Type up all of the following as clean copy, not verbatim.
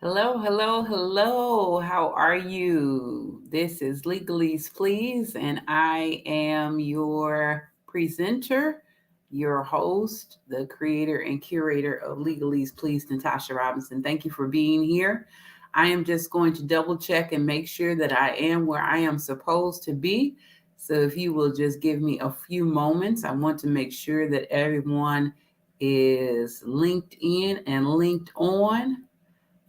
Hello, hello, hello. How are you? This is Legaleaze, please, and I am your presenter, your host, the creator and curator of Legaleaze, please, Natasha Robinson. Thank you for being here. I am just going to double check and make sure that I am where I am supposed to be. So if you will just give me a few moments, I want to make sure that everyone is linked in and linked on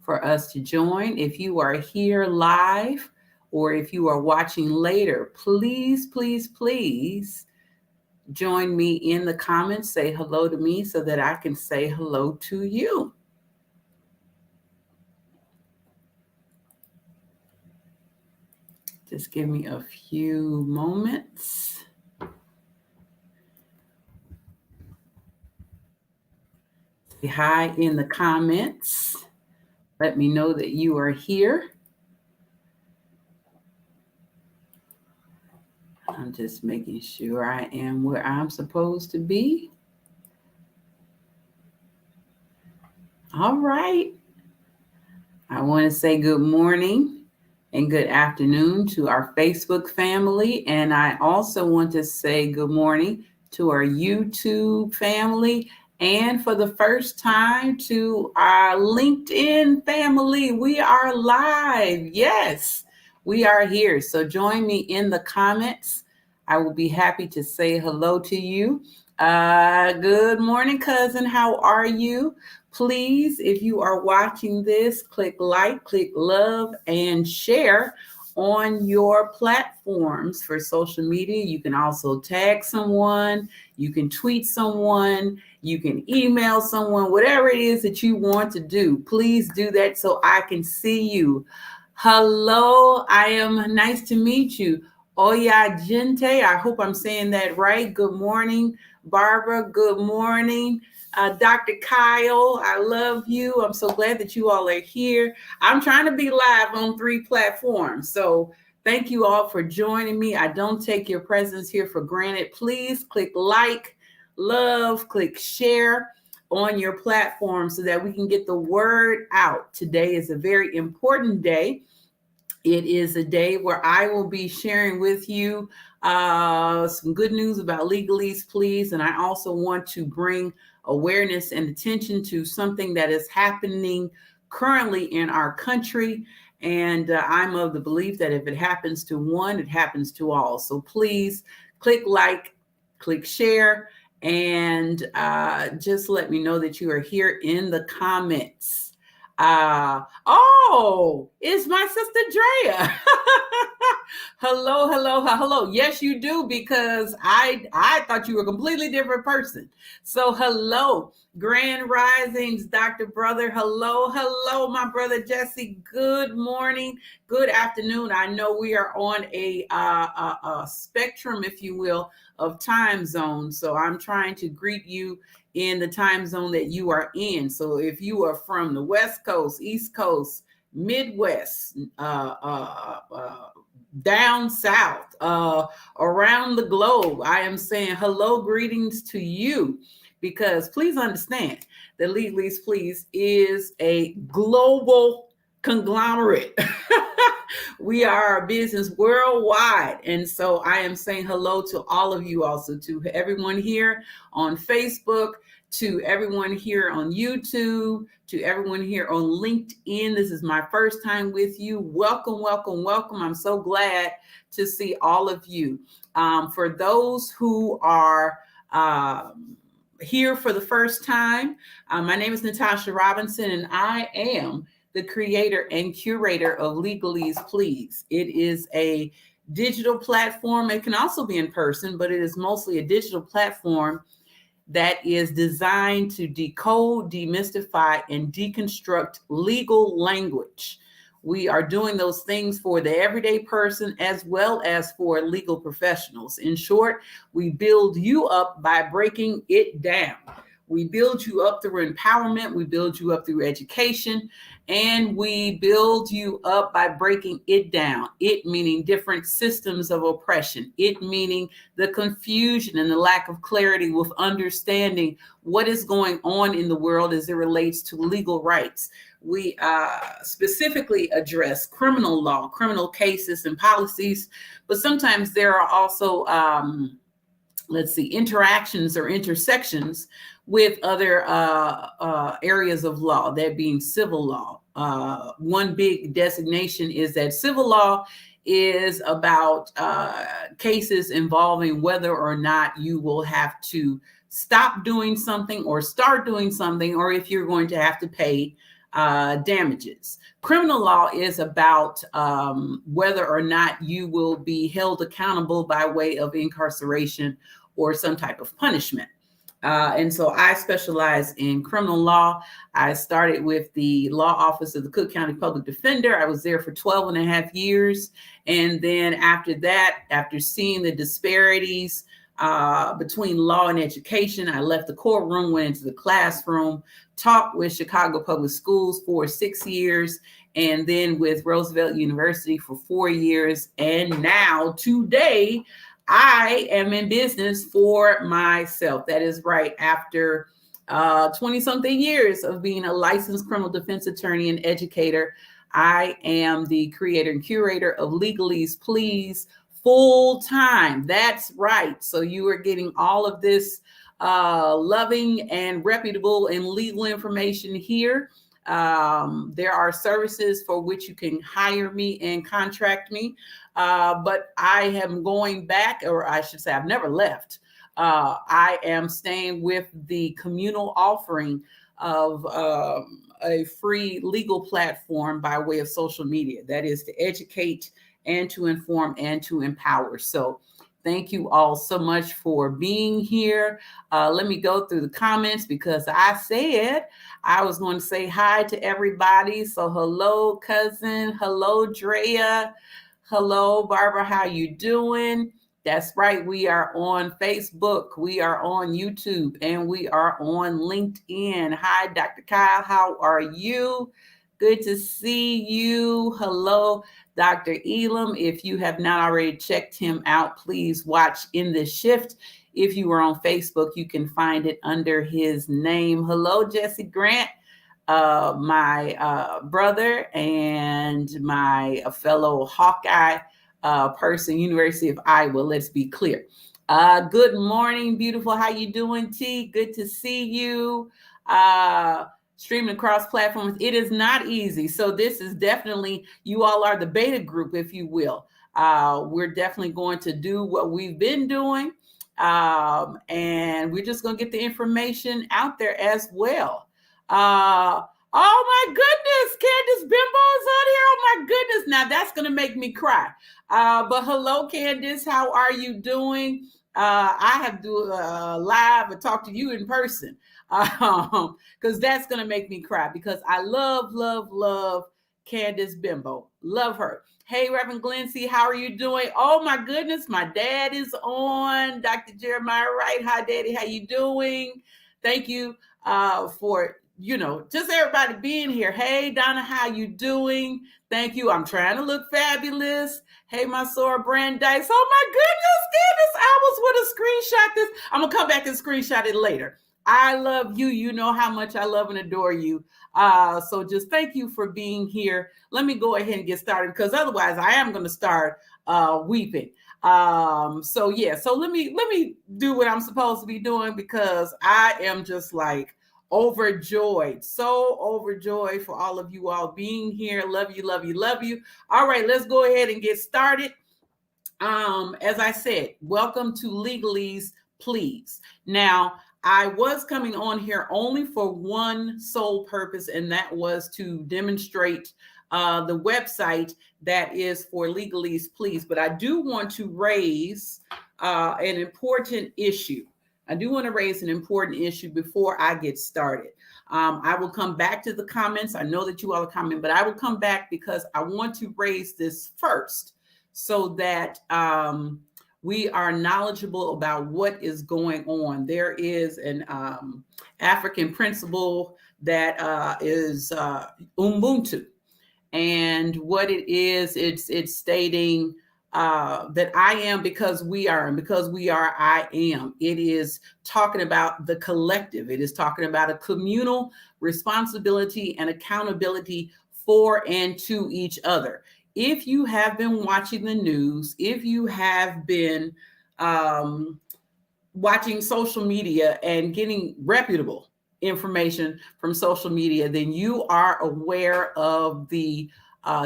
for us to join. If you are here live or if you are watching later, please, please, please join me in the comments. Say hello to me so that I can say hello to you. Just give me a few moments. Say hi in the comments. Let me know that you are here. I'm just making sure I am where I'm supposed to be. All right. I want to say good morning and good afternoon to our Facebook family. And I also want to say good morning to our YouTube family. And for the first time to our LinkedIn family. We are live. Yes, we are here. So join me in the comments. I will be happy to say hello to you. Good morning, cousin. How are you? Please, if you are watching this, click like, click love, and share on your platforms for social media. You can also tag someone, you can tweet someone, you can email someone, whatever it is that you want to do. Please do that so I can see you. Hello, I am nice to meet you. Oya Gente, I hope I'm saying that right. Good morning, Barbara. Good morning. Dr. Kyle, I love you. I'm so glad that you all are here. I'm trying to be live on 3 platforms. So thank you all for joining me. I don't take your presence here for granted. Please click like, love, click share on your platform so that we can get the word out. Today is a very important day. It is a day where I will be sharing with you some good news about Legaleaze, please. And I also want to bring awareness and attention to something that is happening currently in our country. And I'm of the belief that if it happens to one, it happens to all. So please click like, click share, and just let me know that you are here in the comments. It's my sister Drea. Hello, hello, hello. Yes, you do, because I thought you were a completely different person. So hello, Grand Risings, Dr. Brother. Hello, hello, my brother Jesse. Good morning, good afternoon. I know we are on a spectrum, if you will, of time zones. So I'm trying to greet you in the time zone that you are in. So if you are from the West Coast, East Coast, Midwest, down south, around the globe, I am saying hello, greetings to you, because please understand that Legaleaze, please, is a global conglomerate. We are a business worldwide. And so I am saying hello to all of you, also to everyone here on Facebook, to everyone here on YouTube, to everyone here on LinkedIn. This is my first time with you. Welcome, welcome, welcome. I'm so glad to see all of you. For those who are here for the first time, my name is Natasha Robinson, and I am the creator and curator of Legaleaze, please. It is a digital platform. It can also be in person, but it is mostly a digital platform that is designed to decode, demystify, and deconstruct legal language. We are doing those things for the everyday person as well as for legal professionals. In short, we build you up by breaking it down. We build you up through empowerment. We build you up through education. And we build you up by breaking it down. It meaning different systems of oppression. It meaning the confusion and the lack of clarity with understanding what is going on in the world as it relates to legal rights. We specifically address criminal law, criminal cases and policies, but sometimes there are also interactions or intersections with other areas of law, that being civil law. One big designation is that civil law is about cases involving whether or not you will have to stop doing something or start doing something, or if you're going to have to pay damages. Criminal law is about whether or not you will be held accountable by way of incarceration or some type of punishment. And so I specialize in criminal law. I started with the law office of the Cook County Public Defender. I was there for 12 and a half years. And then after that, after seeing the disparities between law and education, I left the courtroom, went into the classroom, taught with Chicago Public Schools for 6 years, and then with Roosevelt University for 4 years. And now today, I am in business for myself. That is right. After 20 something years of being a licensed criminal defense attorney and educator, I am the creator and curator of Legaleaze Please full time. That's right. So you are getting all of this loving and reputable and legal information here. There are services for which you can hire me and contract me. But I am going back, or I should say I've never left. I am staying with the communal offering of a free legal platform by way of social media. That is to educate and to inform and to empower. So thank you all so much for being here. Let me go through the comments because I said I was going to say hi to everybody. So hello, cousin. Hello, Drea. Hello, Barbara. How you doing? That's right. We are on Facebook. We are on YouTube, and we are on LinkedIn. Hi, Dr. Kyle. How are you? Good to see you. Hello, Dr. Elam. If you have not already checked him out, please watch In the Shift. If you are on Facebook, you can find it under his name. Hello, Jesse Grant. My brother and my fellow Hawkeye person, University of Iowa. Let's be clear. Good morning, beautiful. How you doing, T? Good to see you. Streaming across platforms. It is not easy. So this is definitely, you all are the beta group, if you will. We're definitely going to do what we've been doing. And we're just going to get the information out there as well. Oh my goodness, Candace Bimbo is on here. Oh my goodness. Now that's going to make me cry. But hello, Candace. How are you doing? I have to do a live and talk to you in person because that's going to make me cry because I love Candace Bimbo. Love her. Hey, Reverend Glency, how are you doing? Oh my goodness, my dad is on. Dr. Jeremiah Wright. Hi, Daddy. How you doing? Thank you for just everybody being here. Hey, Donna, how you doing? Thank you. I'm trying to look fabulous. Hey, my Sora Brandeis. Oh my goodness, Candace, I was going to screenshot this. I'm going to come back and screenshot it later. I love you. You know how much I love and adore you. So just thank you for being here. Let me go ahead and get started because otherwise I am going to start weeping. So let me do what I'm supposed to be doing because I am just like overjoyed, so overjoyed for all of you all being here. Love you. All right, let's go ahead and get started. As I said, welcome to Legaleaze Please. Now, I was coming on here only for one sole purpose, and that was to demonstrate the website that is for Legaleaze Please. But I do want to raise an important issue. I do want to raise an important issue before I get started. I will come back to the comments. I know that you all are commenting, but I will come back because I want to raise this first so that we are knowledgeable about what is going on. There is an African principle that is Ubuntu. And what it is, it's stating that I am because we are, and because we are, I am. It is talking about the collective. It is talking about a communal responsibility and accountability for and to each other. If you have been watching the news, if you have been watching social media and getting reputable information from social media, then you are aware of the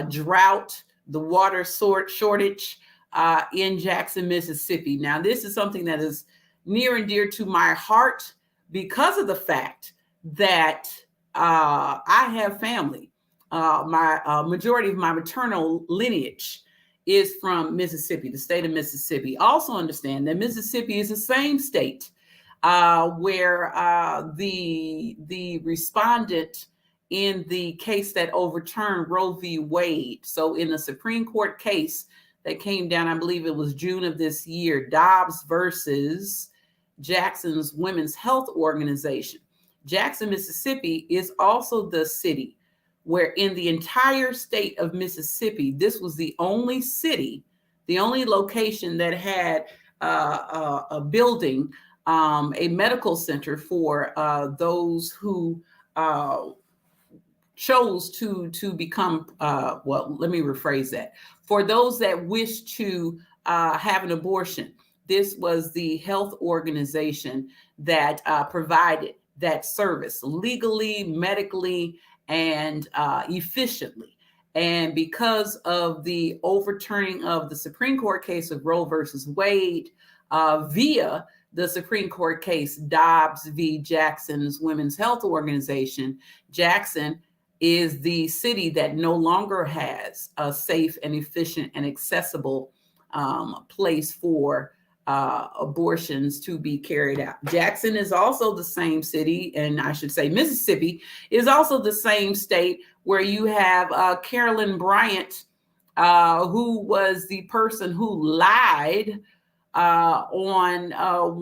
drought, the water shortage in Jackson, Mississippi. Now, this is something that is near and dear to my heart because of the fact that I have family. My majority of my maternal lineage is from Mississippi, the state of Mississippi. Also understand that Mississippi is the same state where the respondent in the case that overturned Roe v. Wade. So in the Supreme Court case that came down, I believe it was June of this year, Dobbs versus Jackson's Women's Health Organization. Jackson, Mississippi is also the city where in the entire state of Mississippi, this was the only city, the only location that had a building, a medical center for those who chose to become, well, let me rephrase that. For those that wish to have an abortion, this was the health organization that provided that service legally, medically, and efficiently. And because of the overturning of the Supreme Court case of Roe versus Wade via the Supreme Court case Dobbs v. Jackson's Women's Health Organization, Jackson is the city that no longer has a safe and efficient and accessible place for abortions to be carried out. Jackson is also the same city, and I should say Mississippi is also the same state where you have Carolyn Bryant, who was the person who lied on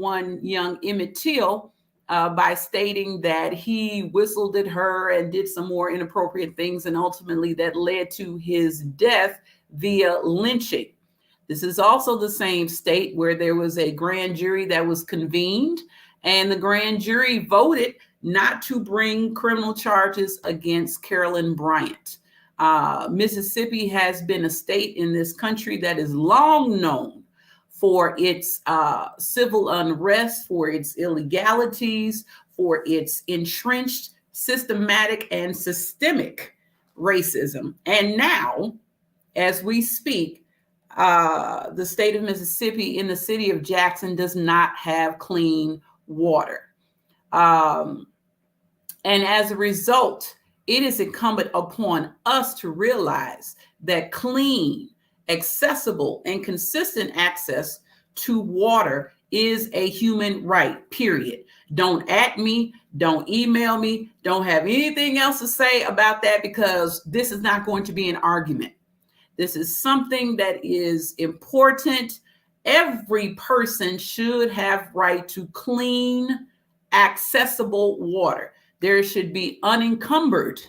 one young Emmett Till by stating that he whistled at her and did some more inappropriate things, and ultimately that led to his death via lynching. This is also the same state where there was a grand jury that was convened, and the grand jury voted not to bring criminal charges against Carolyn Bryant. Mississippi has been a state in this country that is long known for its civil unrest, for its illegalities, for its entrenched, systematic, and systemic racism. And now, as we speak, the state of Mississippi in the city of Jackson does not have clean water. And as a result, it is incumbent upon us to realize that clean, accessible, and consistent access to water is a human right, period. Don't at me, don't email me, don't have anything else to say about that, because this is not going to be an argument. This is something that is important. Every person should have right to clean, accessible water. There should be unencumbered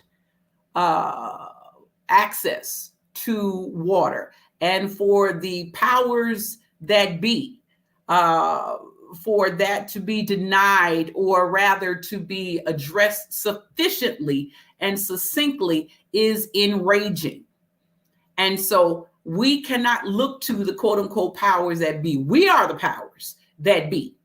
access to water. And for the powers that be, for that to be denied, or rather to be addressed sufficiently and succinctly, is enraging. And so we cannot look to the quote unquote powers that be. We are the powers that be.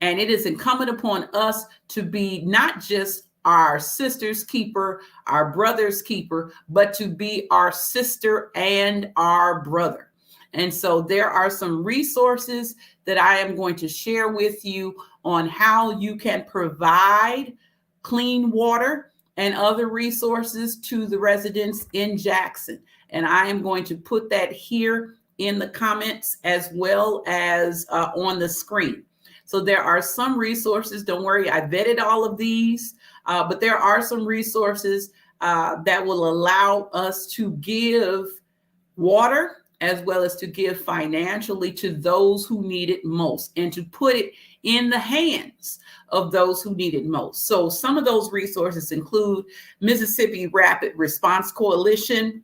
And it is incumbent upon us to be not just our sister's keeper, our brother's keeper, but to be our sister and our brother. And so there are some resources that I am going to share with you on how you can provide clean water and other resources to the residents in Jackson. And I am going to put that here in the comments as well as on the screen. So there are some resources. Don't worry, I vetted all of these, but there are some resources that will allow us to give water as well as to give financially to those who need it most and to put it in the hands of those who need it most. So some of those resources include Mississippi Rapid Response Coalition.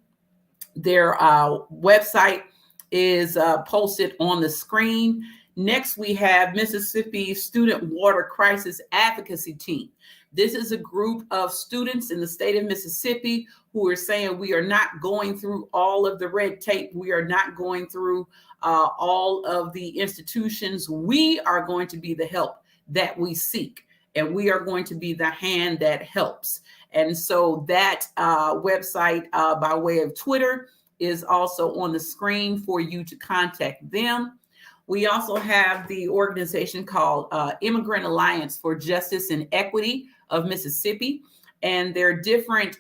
Their website is posted on the screen. Next, we have Mississippi Student Water Crisis Advocacy Team. This is a group of students in the state of Mississippi who are saying we are not going through all of the red tape. We are not going through all of the institutions. We are going to be the help that we seek, and we are going to be the hand that helps. And so that website by way of Twitter is also on the screen for you to contact them. We also have the organization called Immigrant Alliance for Justice and Equity of Mississippi, and their different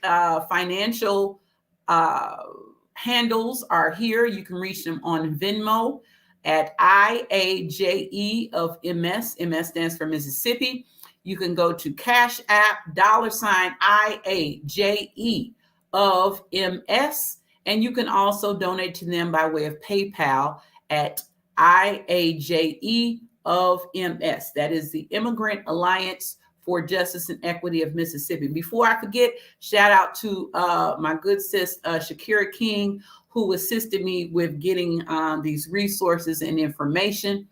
financial handles are here. You can reach them on Venmo at IAJE of MS. MS stands for Mississippi. You can go to Cash App $IAJE of MS, and you can also donate to them by way of PayPal at IAJE of MS. That is the Immigrant Alliance for Justice and Equity of Mississippi. Before I forget, shout out to my good sis, Shakira King, who assisted me with getting these resources and information.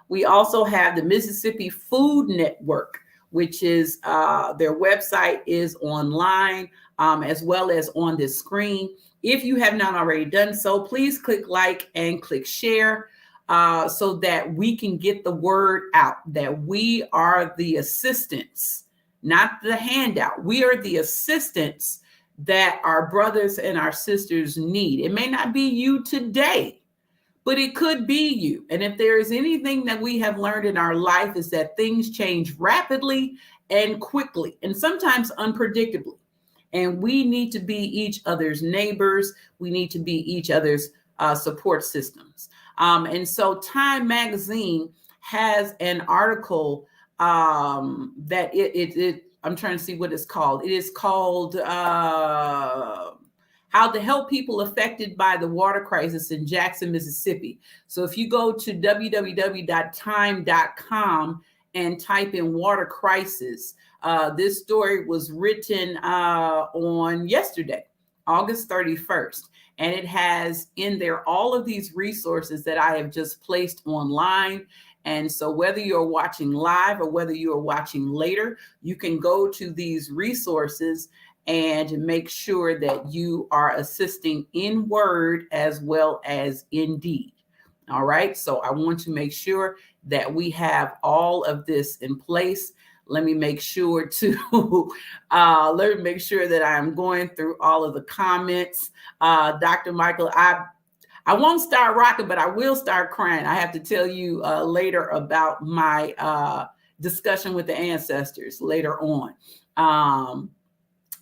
We also have the Mississippi Food Network, which is their website is online as well as on this screen. If you have not already done so, please click like and click share so that we can get the word out that we are the assistants, not the handout. We are the assistants that our brothers and our sisters need. It may not be you today, but it could be you. And if there is anything that we have learned in our life is that things change rapidly and quickly, and sometimes unpredictably. And we need to be each other's neighbors. We need to be each other's support systems. And so Time Magazine has an article that I'm trying to see what it's called. It is called How to Help People Affected by the Water Crisis in Jackson, Mississippi. So if you go to www.time.com and type in water crisis, this story was written on yesterday, August 31st. And it has in there all of these resources that I have just placed online. And so whether you're watching live or whether you are watching later, you can go to these resources and make sure that you are assisting in word as well as in deed. All right. So I want to make sure that we have all of this in place. Let me make sure that I'm going through all of the comments. Dr. Michael, I won't start rocking, but I will start crying. I have to tell you later about my discussion with the ancestors later on.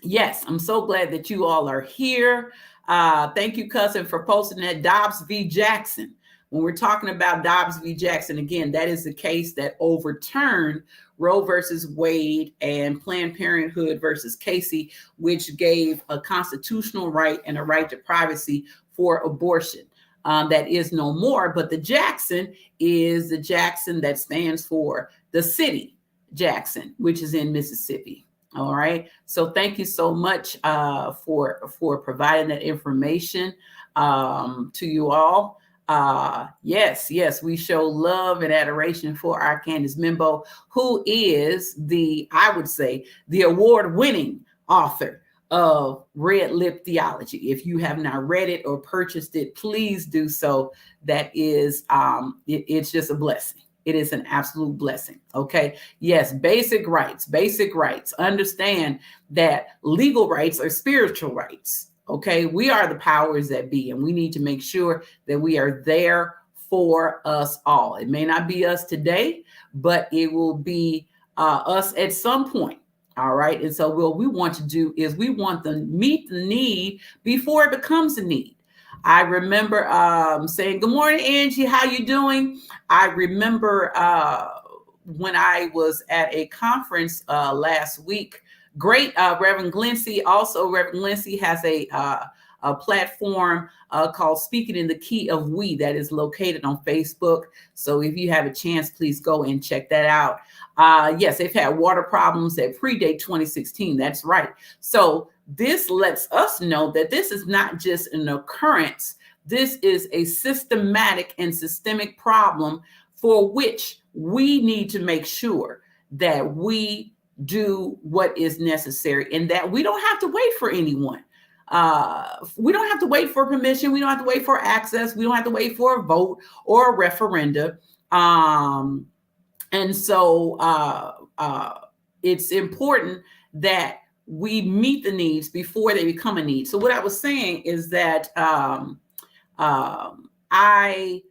Yes, I'm so glad that you all are here. Thank you, cousin, for posting that Dobbs v. Jackson. When we're talking about Dobbs v. Jackson, again, that is the case that overturned Roe versus Wade and Planned Parenthood versus Casey, which gave a constitutional right and a right to privacy for abortion. That is no more, but the Jackson is the Jackson that stands for the city Jackson, which is in Mississippi. All right. So thank you so much for providing that information to you all. Yes, we show love and adoration for our Candace Mimbo, who is I would say, the award-winning author of Red Lip Theology. If you have not read it or purchased it, please do so. That is, it's just a blessing. It is an absolute blessing. Okay. Yes. Basic rights. Understand that legal rights are spiritual rights. Okay. We are the powers that be, and we need to make sure that we are there for us all. It may not be us today, but it will be us at some point. All right. And so what we want to do is we want to meet the need before it becomes a need. I remember saying, good morning, Angie, how you doing? I remember when I was at a conference last week, great Reverend Glency. Also, Reverend Glency has a a platform called Speaking in the Key of We that is located on Facebook. So if you have a chance, please go and check that out. Yes, they've had water problems that predate 2016. That's right. So this lets us know that this is not just an occurrence. This is a systematic and systemic problem for which we need to make sure that we do what is necessary and that we don't have to wait for anyone. We don't have to wait for permission. We don't have to wait for access. We don't have to wait for a vote or a referenda. And so it's important that we meet the needs before they become a need. So what I was saying is that I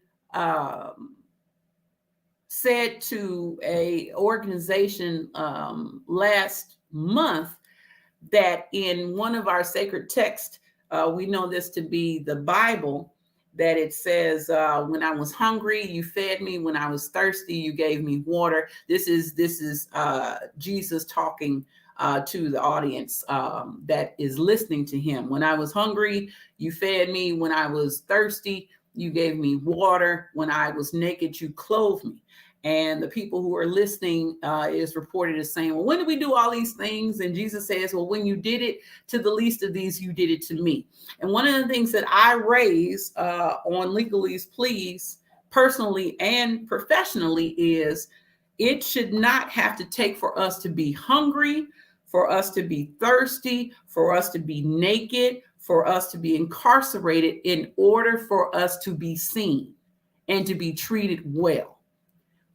said to a organization last month that in one of our sacred texts, we know this to be the Bible, that it says, when I was hungry, you fed me. When I was thirsty, you gave me water. This is Jesus talking to the audience that is listening to him. When I was hungry, you fed me. When I was thirsty, you gave me water. When I was naked, you clothed me. And the people who are listening is reported as saying, well, when did we do all these things? And Jesus says, well, when you did it to the least of these, you did it to me. And one of the things that I raise on Legaleaze Please, personally and professionally, is it should not have to take for us to be hungry, for us to be thirsty, for us to be naked, for us to be incarcerated in order for us to be seen and to be treated well.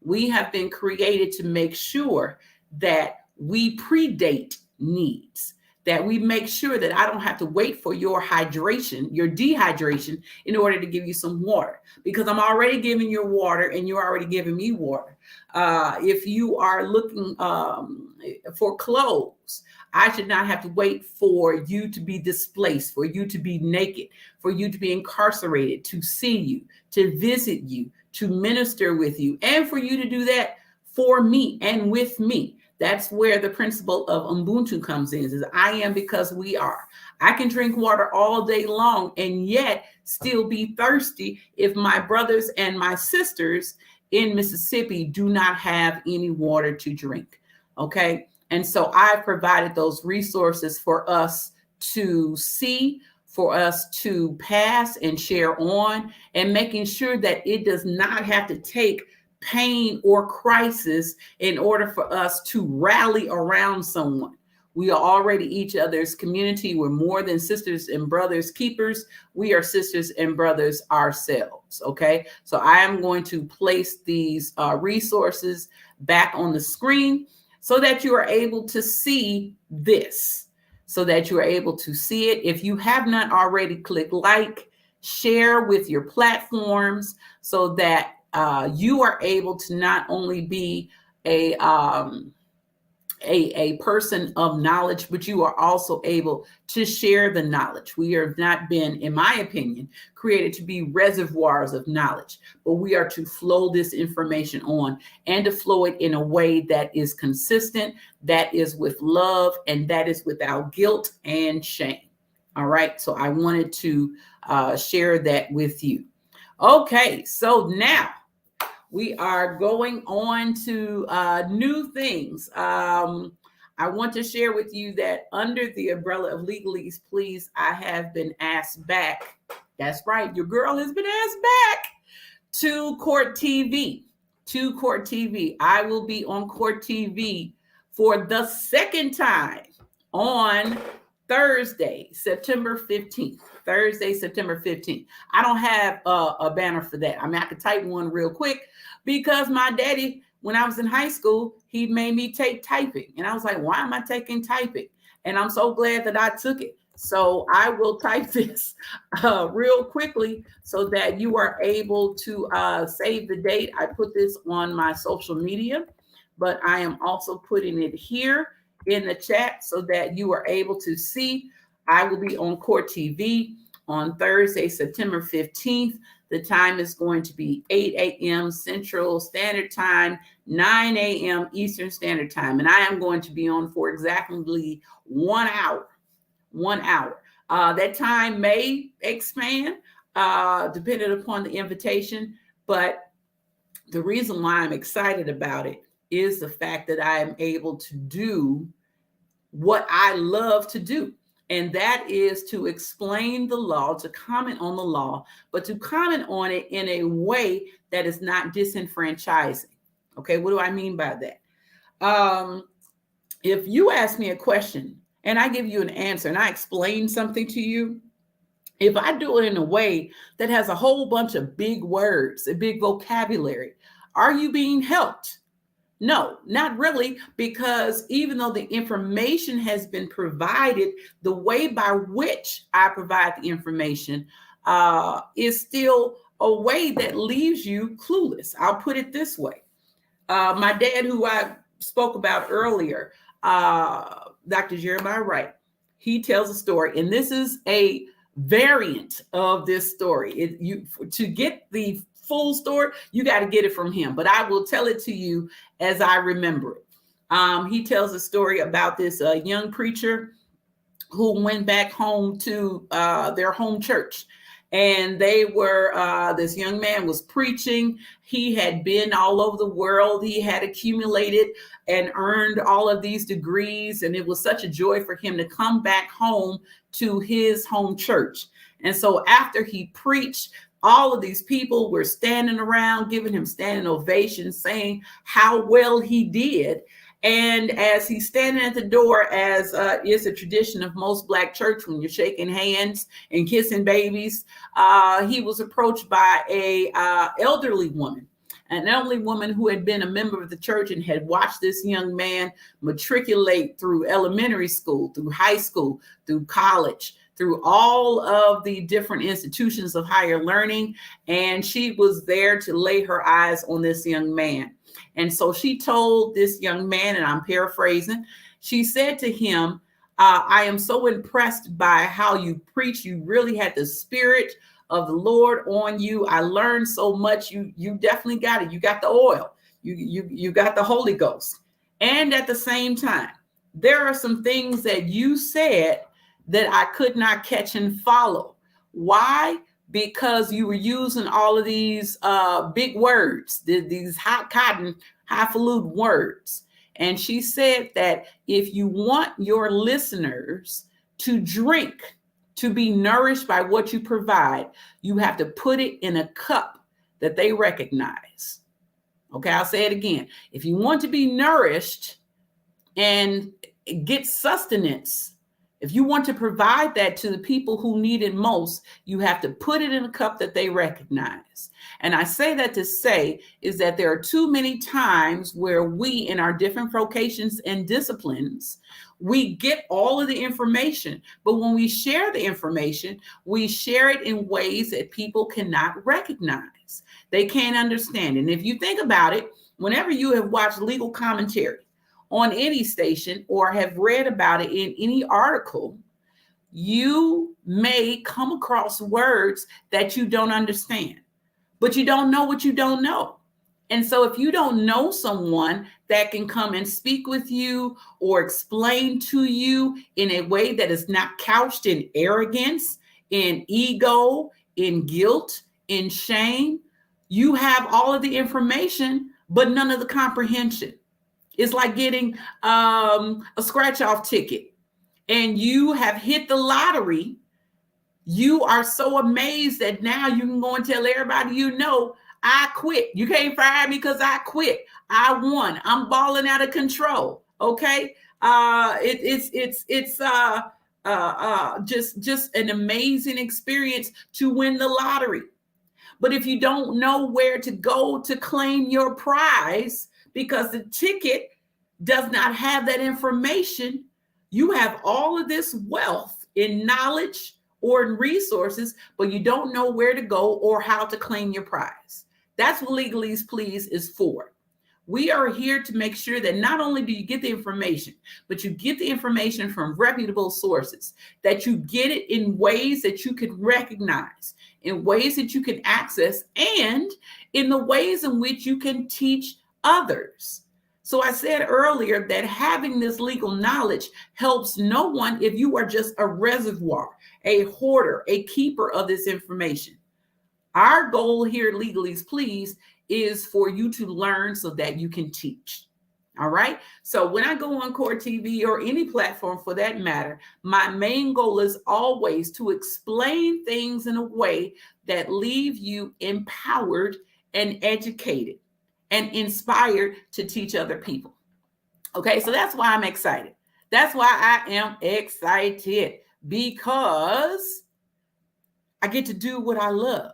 We have been created to make sure that we predate needs, that we make sure that I don't have to wait for your hydration, your dehydration, in order to give you some water, because I'm already giving you water and you're already giving me water. If you are looking for clothes, I should not have to wait for you to be displaced, for you to be naked, for you to be incarcerated, to see you, to visit you, to minister with you, and for you to do that for me and with me. That's where the principle of Ubuntu comes in, is I am because we are. I can drink water all day long and yet still be thirsty if my brothers and my sisters in Mississippi do not have any water to drink, okay? And so I've provided those resources for us to see, for us to pass and share on, and making sure that it does not have to take pain or crisis in order for us to rally around someone. We are already each other's community. We're more than sisters and brothers keepers. We are sisters and brothers ourselves, okay? So I am going to place these resources back on the screen so that you are able to see this. So that you are able to see it. If you have not already, click like, share with your platforms so that you are able to not only be a person of knowledge, but you are also able to share the knowledge. We have not been, in my opinion, created to be reservoirs of knowledge, but we are to flow this information on and to flow it in a way that is consistent, that is with love, and that is without guilt and shame. All right. So I wanted to share that with you. Okay. So now we are going on to new things. I want to share with you that under the umbrella of Legaleaze Please, I have been asked back. That's right. Your girl has been asked back to Court TV. To Court TV. I will be on Court TV for the second time on Thursday, September 15th. Thursday, September 15th. I don't have a banner for that. I mean, I could type one real quick because my daddy, when I was in high school, he made me take typing. And I was like, why am I taking typing? And I'm so glad that I took it. So I will type this real quickly so that you are able to save the date. I put this on my social media, but I am also putting it here in the chat so that you are able to see. I will be on Court TV on Thursday, September 15th. The time is going to be 8 a.m. Central Standard Time, 9 a.m. Eastern Standard Time. And I am going to be on for exactly 1 hour. 1 hour. That time may expand depending upon the invitation, but the reason why I'm excited about it is the fact that I am able to do what I love to do. And that is to explain the law, to comment on the law, but to comment on it in a way that is not disenfranchising. Okay, what do I mean by that? If you ask me a question and I give you an answer and I explain something to you, if I do it in a way that has a whole bunch of big words, a big vocabulary, are you being helped? No, not really, because even though the information has been provided, the way by which I provide the information is still a way that leaves you clueless. I'll put it this way. My dad, who I spoke about earlier, Dr. Jeremiah Wright, he tells a story, and this is a variant of this story. To get the full story, you got to get it from him, but I will tell it to you as I remember it. He tells a story about this young preacher who went back home to their home church. And they were, this young man was preaching. He had been all over the world. He had accumulated and earned all of these degrees. And it was such a joy for him to come back home to his home church. And so after he preached, all of these people were standing around, giving him standing ovations, saying how well he did. And as he's standing at the door, as is a tradition of most Black church, when you're shaking hands and kissing babies, he was approached by an elderly woman who had been a member of the church and had watched this young man matriculate through elementary school, through high school, through college, through all of the different institutions of higher learning. And she was there to lay her eyes on this young man. And so she told this young man, and I'm paraphrasing, she said to him, I am so impressed by how you preach. You really had the Spirit of the Lord on you. I learned so much. You definitely got it. You got the oil. You got the Holy Ghost. And at the same time, there are some things that you said that I could not catch and follow. Why? Because you were using all of these big words, these hot cotton, highfalutin words. And she said that if you want your listeners to drink, to be nourished by what you provide, you have to put it in a cup that they recognize. Okay, I'll say it again. If you want to be nourished and get sustenance, if you want to provide that to the people who need it most, you have to put it in a cup that they recognize. And I say that to say is that there are too many times where we, in our different vocations and disciplines, we get all of the information, but when we share the information, we share it in ways that people cannot recognize. They can't understand. And if you think about it, whenever you have watched legal commentary on any station or have read about it in any article, you may come across words that you don't understand, but you don't know what you don't know. And so if you don't know someone that can come and speak with you or explain to you in a way that is not couched in arrogance, in ego, in guilt, in shame, you have all of the information, but none of the comprehension. It's like getting a scratch-off ticket and you have hit the lottery. You are so amazed that now you can go and tell everybody you know, I quit. You can't fire me because I quit. I won. I'm balling out of control. Okay. It's just an amazing experience to win the lottery. But if you don't know where to go to claim your prize, because the ticket does not have that information, you have all of this wealth in knowledge or in resources, but you don't know where to go or how to claim your prize. That's what Legaleaze Please is for. We are here to make sure that not only do you get the information, but you get the information from reputable sources, that you get it in ways that you can recognize, in ways that you can access, and in the ways in which you can teach others. So I said earlier that having this legal knowledge helps no one if you are just a reservoir, a hoarder, a keeper of this information. Our goal here at Legaleaze Please is for you to learn so that you can teach. All right. So when I go on Court TV or any platform for that matter, my main goal is always to explain things in a way that leave you empowered and educated and inspired to teach other people. Okay. So that's why I'm excited. That's why I am excited, because I get to do what I love.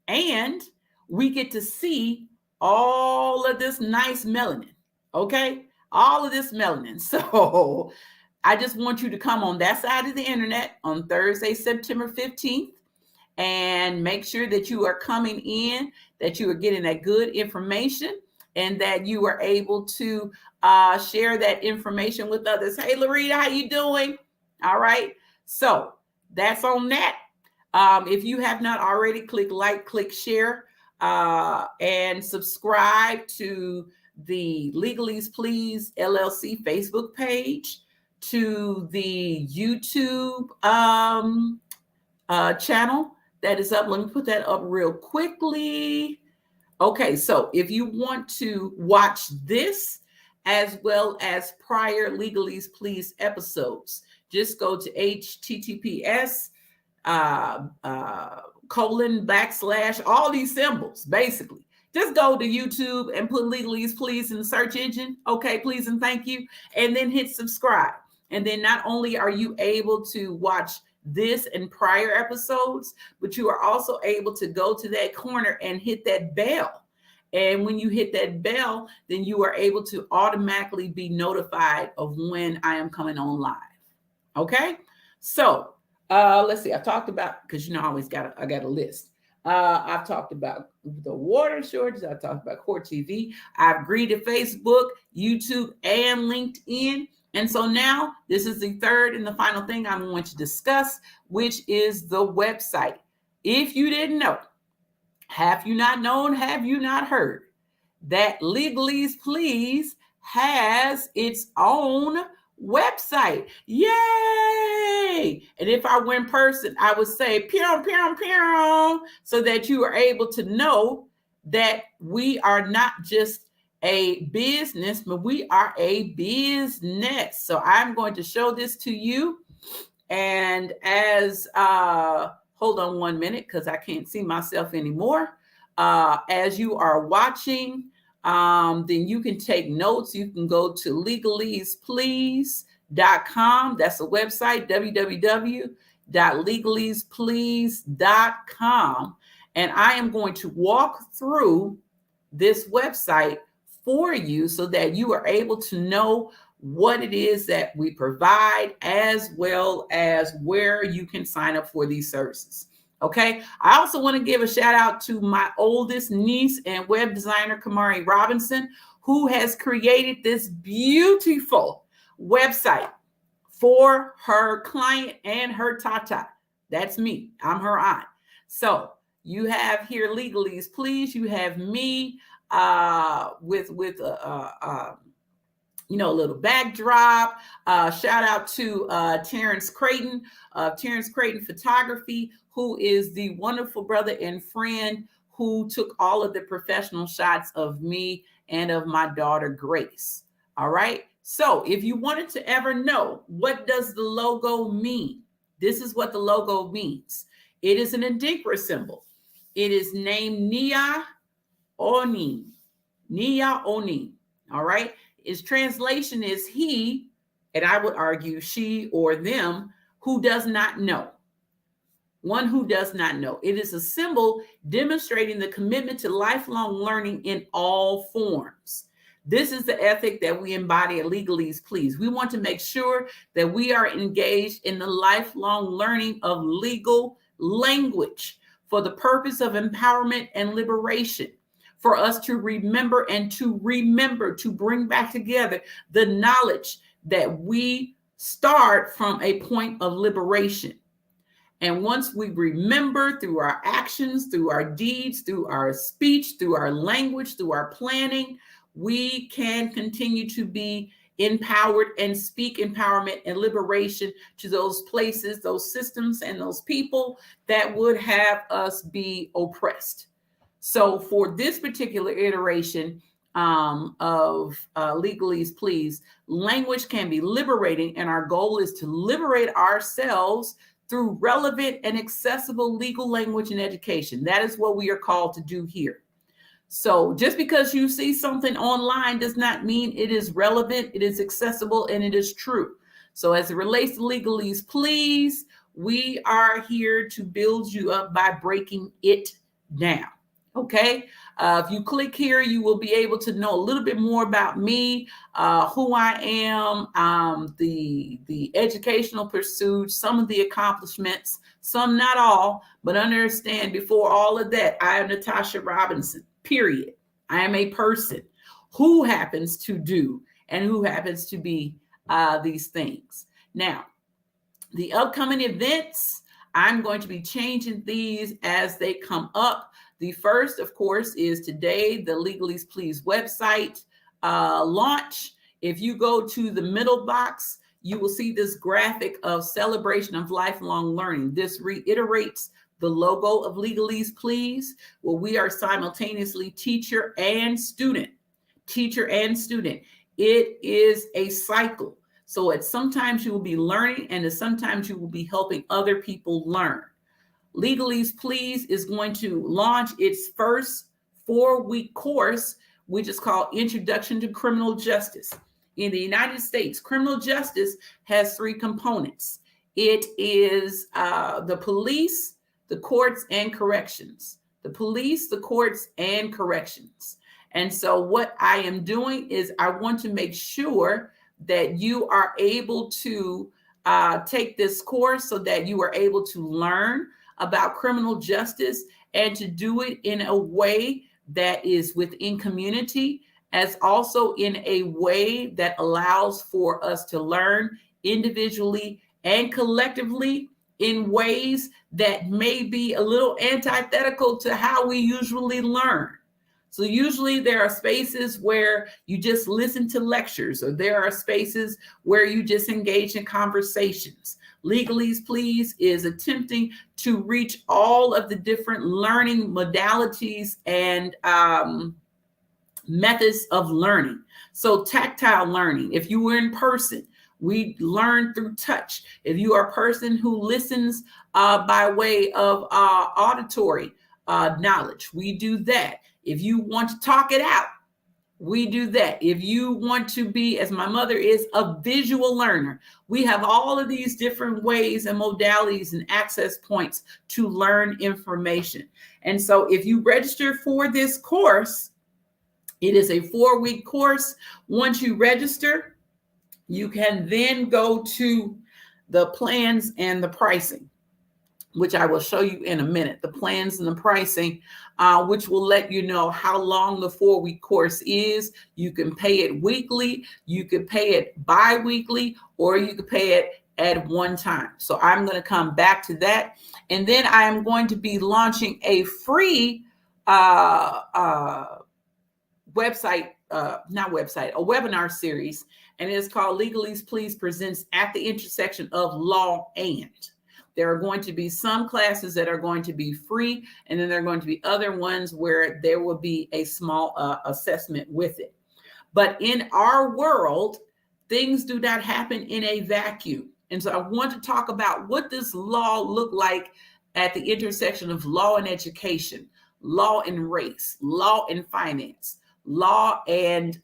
And we get to see all of this nice melanin. Okay. All of this melanin. So I just want you to come on that side of the internet on Thursday, September 15th, and make sure that you are coming in, that you are getting that good information, and that you are able to share that information with others. Hey, Larita, how you doing? All right. So that's on that. If you have not already, click like, click share, and subscribe to the Legaleaze Please LLC Facebook page, to the YouTube channel that is up. Let me put that up real quickly. Okay, so if you want to watch this as well as prior Legaleaze Please episodes, just go to https :/ all these symbols, basically. Just go to YouTube and put Legaleaze Please in the search engine. Okay, please and thank you. And then hit subscribe. And then not only are you able to watch this and prior episodes, but you are also able to go to that corner and hit that bell. And when you hit that bell, then you are able to automatically be notified of when I am coming on live. Okay, so let's see. I talked about, because I always got a list. I've talked about the water shortage. I talked about Court TV. I've greeted Facebook, YouTube, and LinkedIn. And so now this is the third and the final thing I'm going to discuss, which is the website. If you didn't know, have you not known, have you not heard that Legaleaze Please has its own website? Yay! And if I were in person, I would say pew, pew, pew, so that you are able to know that we are not just a business, but we are a business. So I'm going to show this to you. And as hold on 1 minute, because I can't see myself anymore. As you are watching, then you can take notes. You can go to legaleazeplease.com. That's a website, www.legaleazeplease.com. And I am going to walk through this website for you so that you are able to know what it is that we provide, as well as where you can sign up for these services. Okay. I also want to give a shout out to my oldest niece and web designer, Kamari Robinson, who has created this beautiful website for her client and her tata. That's me. I'm her aunt. So you have here Legaleaze Please. You have me with a little backdrop. Shout out to Terrence Creighton of Terrence Creighton Photography, who is the wonderful brother and friend who took all of the professional shots of me and of my daughter, Grace. All right. So if you wanted to ever know, what does the logo mean? This is what the logo means. It is an Adinkra symbol. It is named Nia Oni. Nia Oni. All right. Its translation is he, and I would argue she or them, who does not know. One who does not know. It is a symbol demonstrating the commitment to lifelong learning in all forms. This is the ethic that we embody at Legaleaze Please. We want to make sure that we are engaged in the lifelong learning of legal language for the purpose of empowerment and liberation, for us to remember to bring back together the knowledge that we start from a point of liberation. And once we remember through our actions, through our deeds, through our speech, through our language, through our planning, we can continue to be empowered and speak empowerment and liberation to those places, those systems, and those people that would have us be oppressed. So for this particular iteration of Legaleaze, please, language can be liberating, and our goal is to liberate ourselves through relevant and accessible legal language and education. That is what we are called to do here. So just because you see something online does not mean it is relevant, it is accessible, and it is true. So as it relates to Legaleaze, please, we are here to build you up by breaking it down. Okay, if you click here, you will be able to know a little bit more about me, who I am, the educational pursuits, some of the accomplishments, some not all, but understand before all of that, I am Natasha Robinson, period. I am a person who happens to do and who happens to be these things. Now, the upcoming events, I'm going to be changing these as they come up. The first, of course, is today, the Legaleaze Please website launch. If you go to the middle box, you will see this graphic of celebration of lifelong learning. This reiterates the logo of Legaleaze Please, where we are simultaneously teacher and student. Teacher and student. It is a cycle. So at sometimes you will be learning, and at sometimes you will be helping other people learn. Legaleaze Please is going to launch its first 4-week course, which is called Introduction to Criminal Justice. In the United States, criminal justice has 3 components. It is the police, the courts, and corrections. The police, the courts, and corrections. And so what I am doing is I want to make sure that you are able to take this course so that you are able to learn about criminal justice and to do it in a way that is within community, as also in a way that allows for us to learn individually and collectively in ways that may be a little antithetical to how we usually learn. So usually there are spaces where you just listen to lectures, or there are spaces where you just engage in conversations. Legaleaze Please is attempting to reach all of the different learning modalities and methods of learning. So tactile learning, if you were in person, we learn through touch. If you are a person who listens by way of auditory knowledge, we do that. If you want to talk it out, we do that. If you want to be, as my mother is, a visual learner, we have all of these different ways and modalities and access points to learn information. And so if you register for this course, it is a 4-week course. Once you register, you can then go to the plans and the pricing, which I will show you in a minute, the plans and the pricing, which will let you know how long the 4-week course is. You can pay it weekly, you could pay it bi-weekly, or you could pay it at one time. So I'm going to come back to that. And then I am going to be launching a free a webinar series, and it's called Legaleaze Please Presents at the Intersection of Law and. There are going to be some classes that are going to be free, and then there are going to be other ones where there will be a small assessment with it. But in our world, things do not happen in a vacuum. And so I want to talk about what does law look like at the intersection of law and education, law and race, law and finance, law and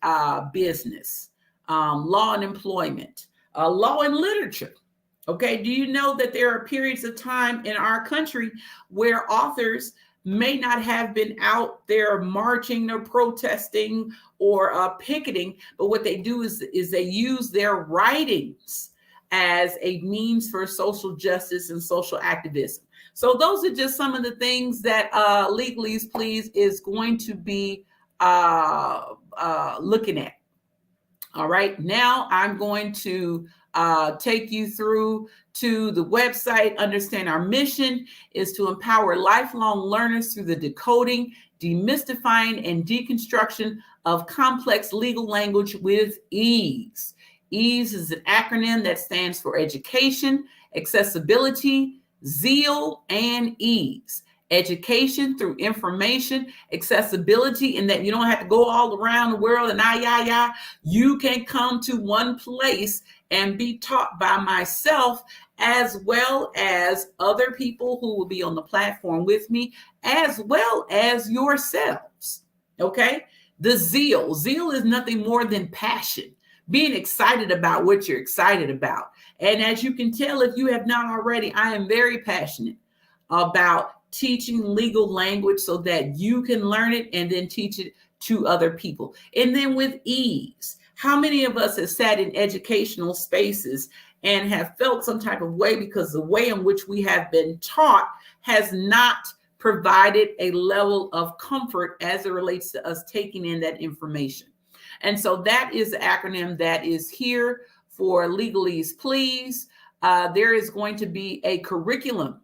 business, law and employment, law and literature. Okay, do you know that there are periods of time in our country where authors may not have been out there marching or protesting or picketing, but what they do is they use their writings as a means for social justice and social activism. So those are just some of the things that Legaleaze Please is going to be looking at. All right, now I'm going to take you through to the website. Understand our mission is to empower lifelong learners through the decoding, demystifying, and deconstruction of complex legal language with ease. EASE is an acronym that stands for education, accessibility, zeal, and ease. Education through information, accessibility, in that you don't have to go all around the world and you can come to one place and be taught by myself, as well as other people who will be on the platform with me, as well as yourselves. Okay? The zeal. Zeal is nothing more than passion, being excited about what you're excited about. And as you can tell, if you have not already, I am very passionate about teaching legal language so that you can learn it and then teach it to other people. And then with ease, how many of us have sat in educational spaces and have felt some type of way because the way in which we have been taught has not provided a level of comfort as it relates to us taking in that information? And so that is the acronym that is here for Legaleaze Please. There is going to be a curriculum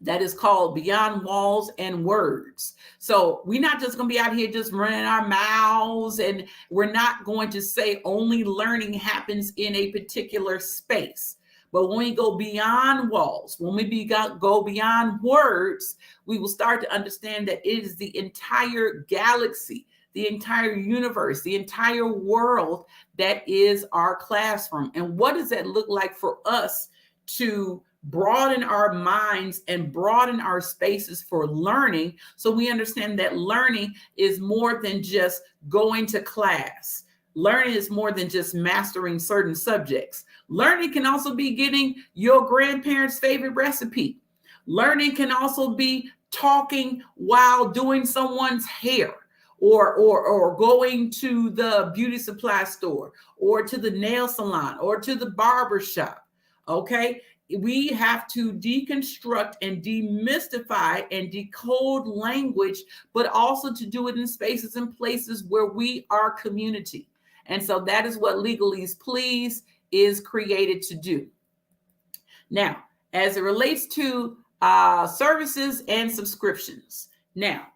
that is called Beyond Walls and Words. So we're not just going to be out here just running our mouths, and we're not going to say only learning happens in a particular space. But when we go beyond walls, when we go beyond words, we will start to understand that it is the entire galaxy, the entire universe, the entire world that is our classroom. And what does that look like for us to broaden our minds and broaden our spaces for learning, so we understand that learning is more than just going to class. Learning is more than just mastering certain subjects. Learning can also be getting your grandparents' favorite recipe. Learning can also be talking while doing someone's hair, or going to the beauty supply store, or to the nail salon, or to the barber shop. Okay? We have to deconstruct and demystify and decode language, but also to do it in spaces and places where we are community. And so that is what Legaleaze Please is created to do. Now, as it relates to services and subscriptions. Now,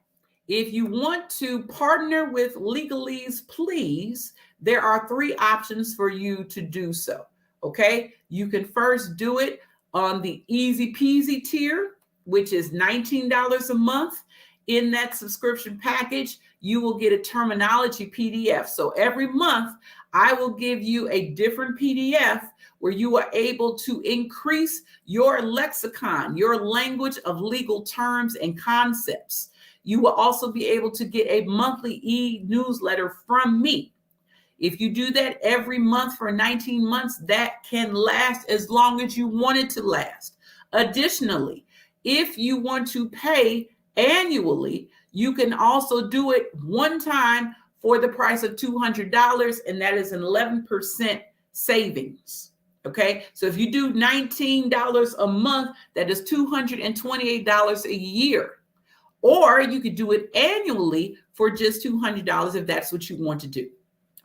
if you want to partner with Legaleaze Please, there are 3 options for you to do so. Okay, you can first do it on the easy peasy tier, which is $19 a month. In that subscription package, you will get a terminology PDF. So every month, I will give you a different PDF where you are able to increase your lexicon, your language of legal terms and concepts. You will also be able to get a monthly e-newsletter from me. If you do that every month for 19 months, that can last as long as you want it to last. Additionally, if you want to pay annually, you can also do it one time for the price of $200, and that is an 11% savings. Okay, so if you do $19 a month, that is $228 a year. Or you could do it annually for just $200 if that's what you want to do.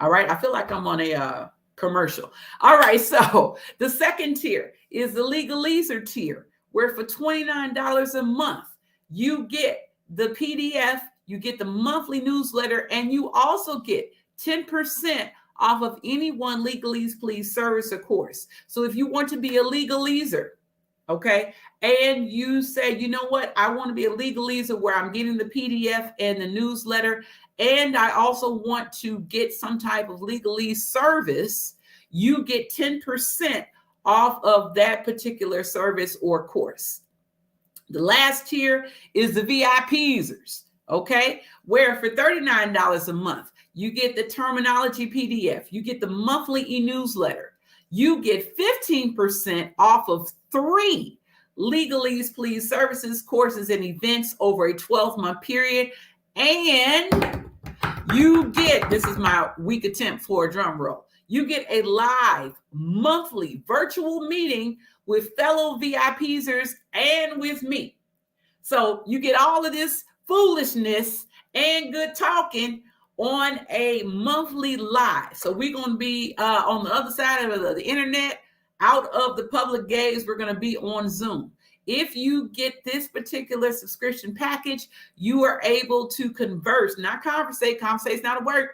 All right, I feel like I'm on a commercial. All right, so the second tier is the Legaleazer tier, where for $29 a month, you get the PDF, you get the monthly newsletter, and you also get 10% off of any one Legaleaze Please service or course. So if you want to be a Legaleazer, okay, and you say, you know what, I want to be a Legaleazer where I'm getting the PDF and the newsletter, and I also want to get some type of Legaleaze service, you get 10% off of that particular service or course. The last tier is the VIPzers, okay, where for $39 a month, you get the terminology PDF, you get the monthly e-newsletter, you get 15% off of 3 Legaleaze Please services, courses, and events over a 12-month period. And you get, this is my weak attempt for a drum roll, you get a live monthly virtual meeting with fellow VIPzers and with me. So you get all of this foolishness and good talking on a monthly live. So we're going to be on the other side of the internet, out of the public gaze. We're going to be on Zoom. If you get this particular subscription package, you are able to converse, not conversate. Conversate is not a word.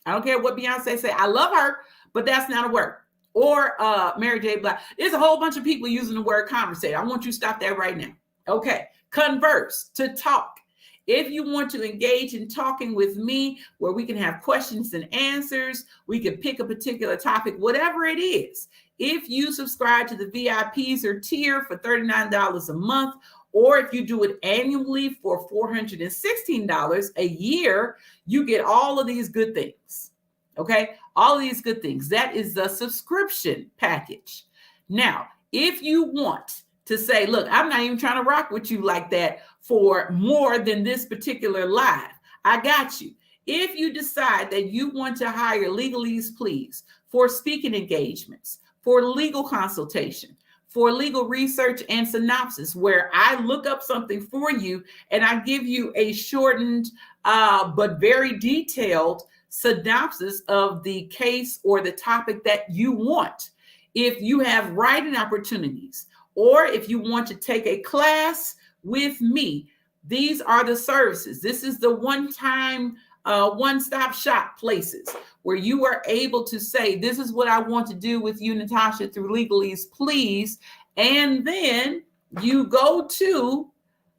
I don't care what Beyonce say. I love her, but that's not a word. Or Mary J. Blige. There's a whole bunch of people using the word conversate. I want you to stop that right now. Okay. Converse, to talk. If you want to engage in talking with me, where we can have questions and answers, we can pick a particular topic, whatever it is. If you subscribe to the VIPs or tier for $39 a month, or if you do it annually for $416 a year, you get all of these good things. Okay, all of these good things. That is the subscription package. Now, if you want to say, look, I'm not even trying to rock with you like that for more than this particular live, I got you. If you decide that you want to hire Legaleaze, please, for speaking engagements, for legal consultation, for legal research and synopsis, where I look up something for you and I give you a shortened but very detailed synopsis of the case or the topic that you want. If you have writing opportunities, or if you want to take a class with me, these are the services. This is the one-time, one-stop shop places where you are able to say, this is what I want to do with you, Natasha, through Legaleaze, please. And then you go to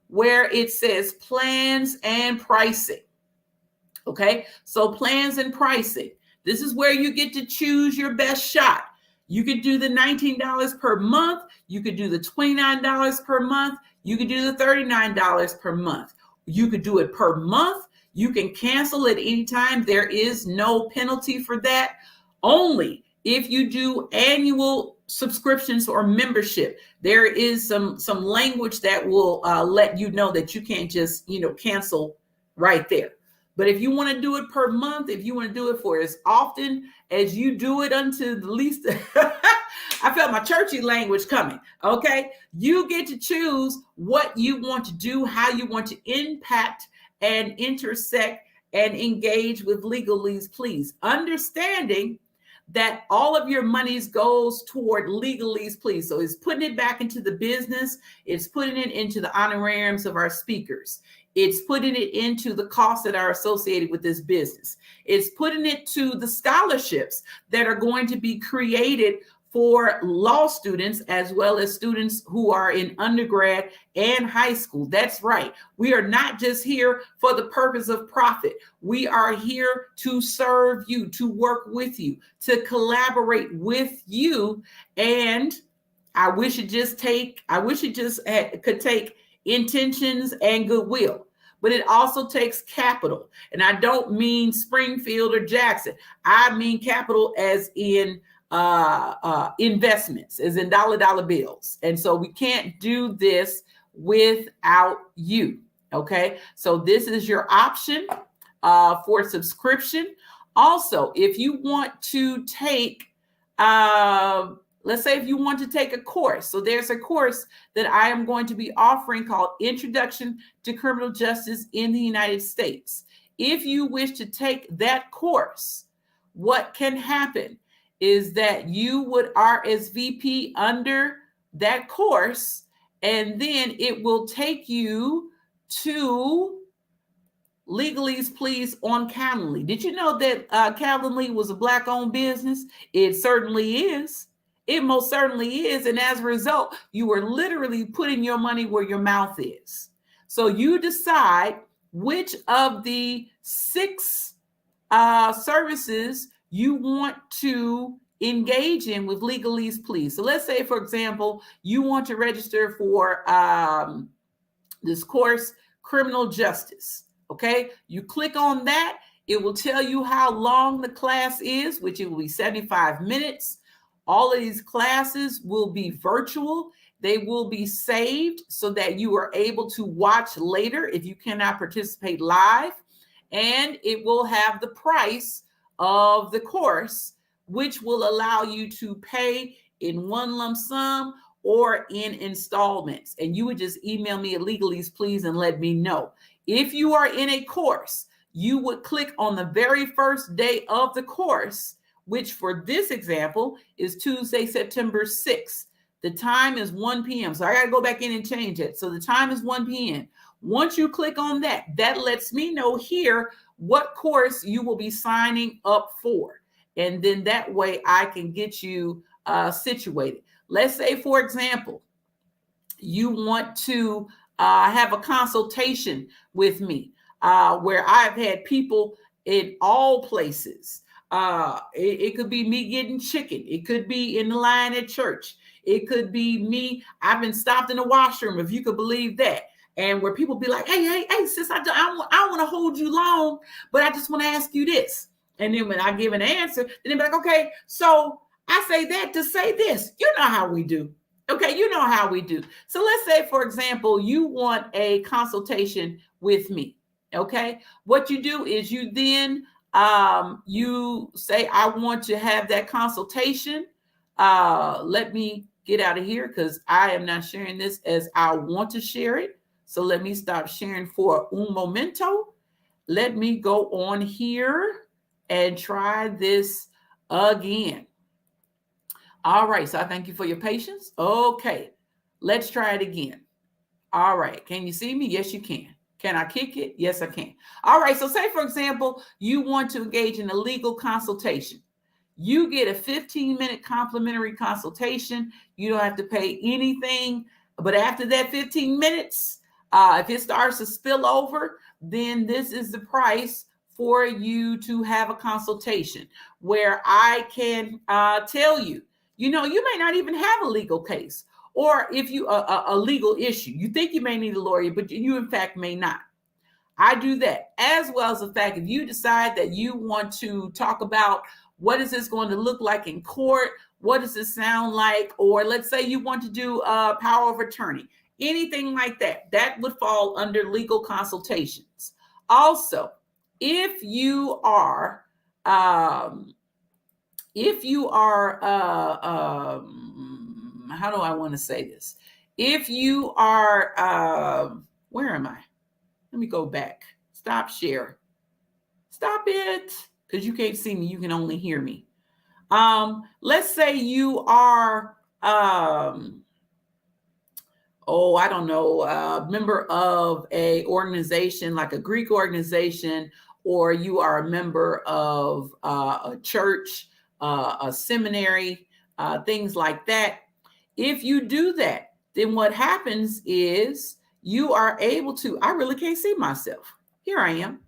where it says plans and pricing. Okay, so plans and pricing. This is where you get to choose your best shot. You could do the $19 per month. You could do the $29 per month. You could do the $39 per month. You could do it per month. You can cancel at any time. There is no penalty for that. Only if you do annual subscriptions or membership, there is some language that will let you know that you can't just, cancel right there. But if you want to do it per month, if you want to do it for as often as you do it unto the least, I felt my churchy language coming. Okay. You get to choose what you want to do, how you want to impact and intersect and engage with Legaleaze, please. Understanding that all of your monies goes toward Legaleaze, please. So it's putting it back into the business. It's putting it into the honorariums of our speakers. It's putting it into the costs that are associated with this business. It's putting it to the scholarships that are going to be created for law students, as well as students who are in undergrad and high school. That's right. We are not just here for the purpose of profit. We are here to serve you, to work with you, to collaborate with you. And I wish it just could take intentions and goodwill, but it also takes capital. And I don't mean Springfield or Jackson. I mean capital as in investments, as in dollar bills. And so we can't do this without you. Okay. So this is your option for subscription. Also, if you want to take, let's say if you want to take a course. So there's a course that I am going to be offering called Introduction to Criminal Justice in the United States. If you wish to take that course, what can happen is that you would RSVP under that course, and then it will take you to Legaleaze, please, on Calendly. Did you know that Calendly was a Black-owned business? It certainly is. It most certainly is. And as a result, you are literally putting your money where your mouth is. So you decide which of the 6 services you want to engage in with Legaleaze, please. So let's say, for example, you want to register for this course, Criminal Justice. Okay, you click on that. It will tell you how long the class is, which it will be 75 minutes. All of these classes will be virtual. They will be saved so that you are able to watch later if you cannot participate live. And it will have the price of the course, which will allow you to pay in one lump sum or in installments. And you would just email me at Legaleaze, please, and let me know. If you are in a course, you would click on the very first day of the course, which for this example is Tuesday, September 6th. The time is 1 p.m. So I got to go back in and change it. So the time is 1 p.m. Once you click on that, that lets me know here what course you will be signing up for. And then that way I can get you situated. Let's say, for example, you want to have a consultation with me where I've had people in all places. It could be me getting chicken. It could be in the line at church. It could be me. I've been stopped in the washroom, if you could believe that. And where people be like, hey, sis, I don't want to hold you long, but I just want to ask you this. And then when I give an answer, then they be like, okay, so I say that to say this. You know how we do. Okay, you know how we do. So let's say, for example, you want a consultation with me. Okay, what you do is you then you say, I want to have that consultation. Let me get out of here because I am not sharing this as I want to share it. So let me stop sharing for un momento. Let me go on here and try this again. All right, so I thank you for your patience. Okay, let's try it again. All right, can you see me? Yes, you can. Can I kick it? Yes, I can. All right, so say, for example, you want to engage in a legal consultation. You get a 15-minute complimentary consultation. You don't have to pay anything. But after that 15 minutes, if it starts to spill over, then this is the price for you to have a consultation where I can tell you, you may not even have a legal case, or if you a legal issue, you think you may need a lawyer, but you in fact may not. I do that, as well as the fact if you decide that you want to talk about what is this going to look like in court, what does it sound like, or let's say you want to do a power of attorney, anything like that, that would fall under legal consultations. Also, if you are how do I want to say this? If you are, where am I? Let me go back. Stop share. Stop it. Because you can't see me. You can only hear me. Let's say you are, I don't know, a member of a organization like a Greek organization, or you are a member of a church, a seminary, things like that. If you do that, then what happens is you are able to, I really can't see myself. Here I am.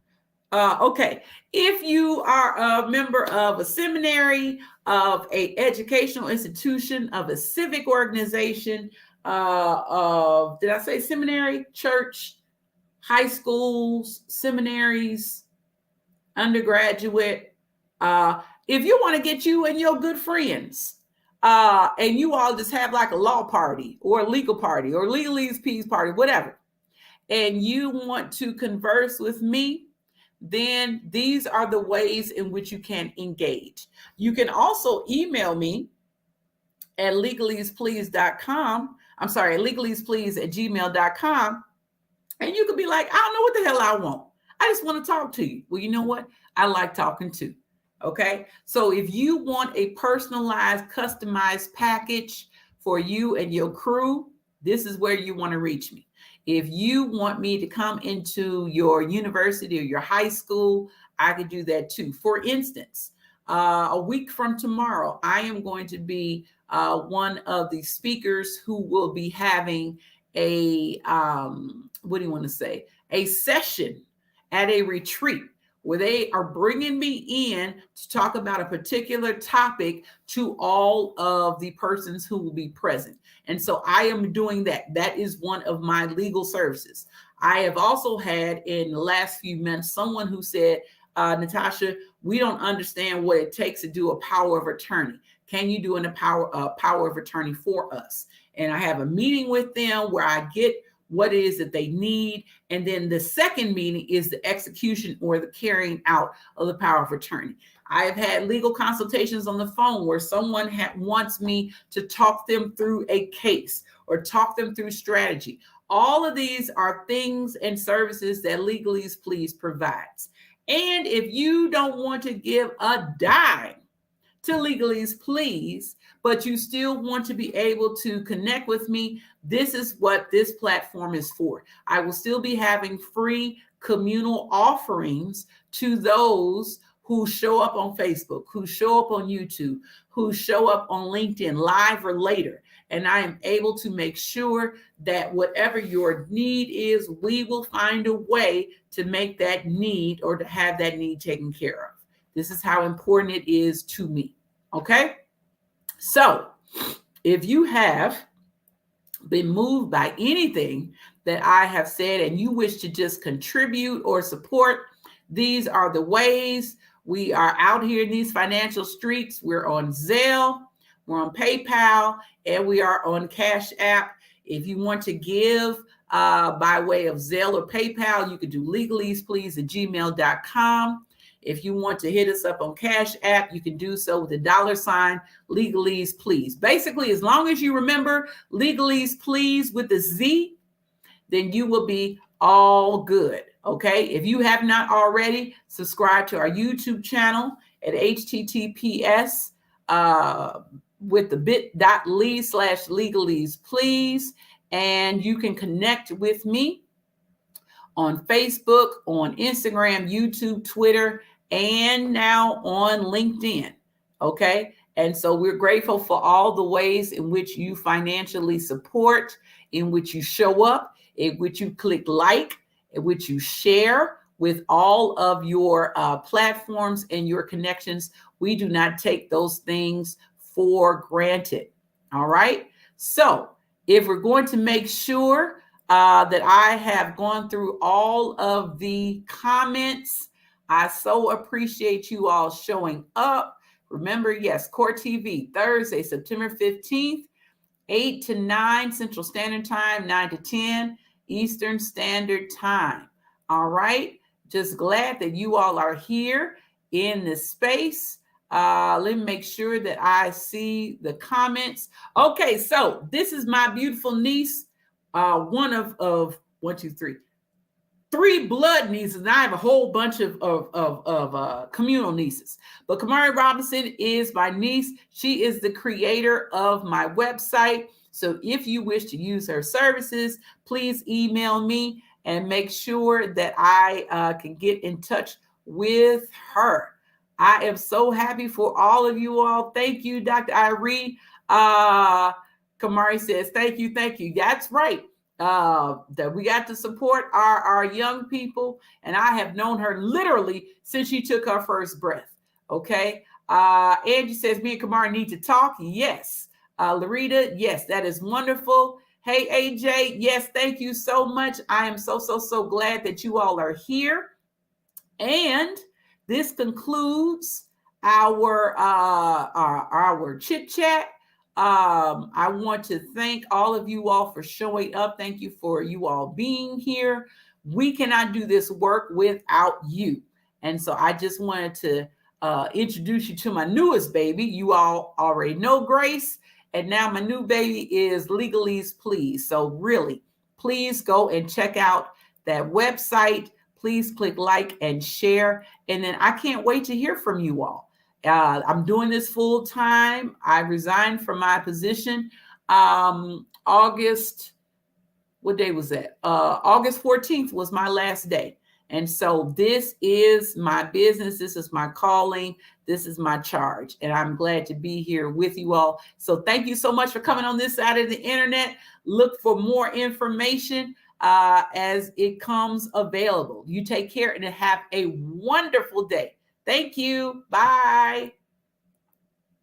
Okay. If you are a member of a seminary, of a educational institution, of a civic organization, of, did I say seminary, church, high schools, seminaries, undergraduate, if you want to get you and your good friends, and you all just have like a law party or a legal party or Legaleaze peace party, whatever, and you want to converse with me, then these are the ways in which you can engage. You can also email me at legaleazeplease.com. I'm sorry, legaleazeplease@gmail.com. And you could be like, I don't know what the hell I want. I just want to talk to you. Well, you know what? I like talking too. Okay. So if you want a personalized, customized package for you and your crew, this is where you want to reach me. If you want me to come into your university or your high school, I could do that too. For instance, a week from tomorrow, I am going to be one of the speakers who will be having a, a session at a retreat where they are bringing me in to talk about a particular topic to all of the persons who will be present. And so I am doing that. That is one of my legal services. I have also had in the last few months someone who said, Natasha, we don't understand what it takes to do a power of attorney. Can you do a power of attorney for us? And I have a meeting with them where I get what it is that they need. And then the second meeting is the execution or the carrying out of the power of attorney. I have had legal consultations on the phone where someone wants me to talk them through a case or talk them through strategy. All of these are things and services that Legaleaze Please provides. And if you don't want to give a dime to Legaleaze, please, but you still want to be able to connect with me, this is what this platform is for. I will still be having free communal offerings to those who show up on Facebook, who show up on YouTube, who show up on LinkedIn live or later. And I am able to make sure that whatever your need is, we will find a way to make that need or to have that need taken care of. This is how important it is to me. Okay? So if you have been moved by anything that I have said and you wish to just contribute or support, these are the ways. We are out here in these financial streets. We're on Zelle, we're on PayPal, and we are on Cash App. If you want to give by way of Zelle or PayPal, you can do legaleazeplease@gmail.com. If you want to hit us up on Cash App, you can do so with the $ Legaleaze Please. Basically, as long as you remember Legaleaze Please with the Z, then you will be all good. Okay. If you have not already, subscribe to our YouTube channel at https with the bit.ly/Legaleaze Please. And you can connect with me on Facebook, on Instagram, YouTube, Twitter, and now on LinkedIn. Okay. And so we're grateful for all the ways in which you financially support, in which you show up, in which you click like, in which you share with all of your platforms and your connections. We do not take those things for granted. All right. So if we're going to make sure that I have gone through all of the comments, I so appreciate you all showing up. Remember, yes, Core TV, Thursday, September 15th, 8 to 9 Central Standard Time, 9 to 10 Eastern Standard Time. All right. Just glad that you all are here in this space. Let me make sure that I see the comments. Okay. So this is my beautiful niece. One of three blood nieces, and I have a whole bunch of communal nieces. But Kamari Robinson is my niece. She is the creator of my website. So if you wish to use her services, please email me and make sure that I can get in touch with her. I am so happy for all of you all. Thank you, Dr. Irene. Kamari says, thank you. That's right. That we got to support our young people. And I have known her literally since she took her first breath. Okay. Angie says, me and Kamari need to talk. Yes. Larita, yes, that is wonderful. Hey, AJ, yes, thank you so much. I am so glad that you all are here. And this concludes our chit chat. I want to thank all of you all for showing up. Thank you for you all being here. We cannot do this work without you. And so I just wanted to introduce you to my newest baby. You all already know Grace. And now my new baby is Legaleaze Please. So really, please go and check out that website. Please click like and share. And then I can't wait to hear from you all. I'm doing this full time. I resigned from my position August, what day was that? August 14th was my last day. And so this is my business. This is my calling. This is my charge. And I'm glad to be here with you all. So thank you so much for coming on this side of the internet. Look for more information as it comes available. You take care and have a wonderful day. Thank you. Bye.